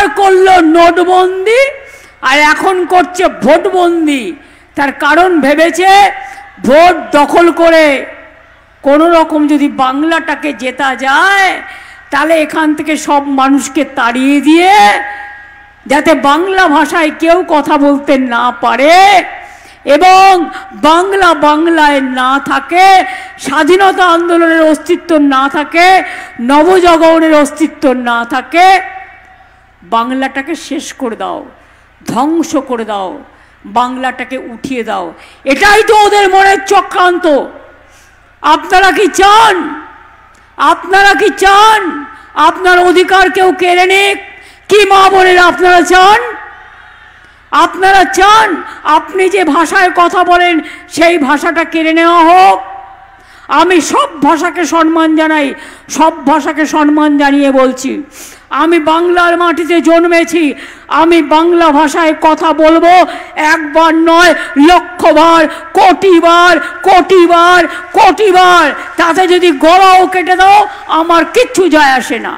একবার করলো নোটবন্দি আর এখন করছে ভোটবন্দি। তার কারণ ভেবেছে ভোট দখল করে কোনো রকম যদি বাংলাটাকে জেতা যায় তাহলে এখান থেকে সব মানুষকে তাড়িয়ে দিয়ে যাতে বাংলা ভাষায় কেউ কথা বলতে না পারে এবং বাংলা বাংলায় না থাকে, স্বাধীনতা আন্দোলনের অস্তিত্ব না থাকে, নবজাগরণের অস্তিত্ব না থাকে, বাংলাটাকে শেষ করে দাও, ধ্বংস করে দাও, বাংলাটাকে উঠিয়ে দাও। এটাই তো ওদের মনের চক্রান্ত। আপনারা কি চান? আপনারা কি চান আপনার অধিকার কেউ কেড়ে নিক? কি মা বোনেরা আপনারা চান? আপনারা চান আপনি যে ভাষায় কথা বলেন সেই ভাষাটা কেড়ে নেওয়া হোক? আমি সব ভাষাকে সম্মান জানাই, সব ভাষাকে সম্মান জানিয়ে বলছি, আমি বাংলার মাটিতে জন্মেছি, আমি বাংলা ভাষায় কথা বলবো, একবার নয় লক্ষবার, কোটিবার, কোটিবার, কোটিবার। তাতে যদি গলাও কেটে দাও আমার কিচ্ছু যায় আসে না।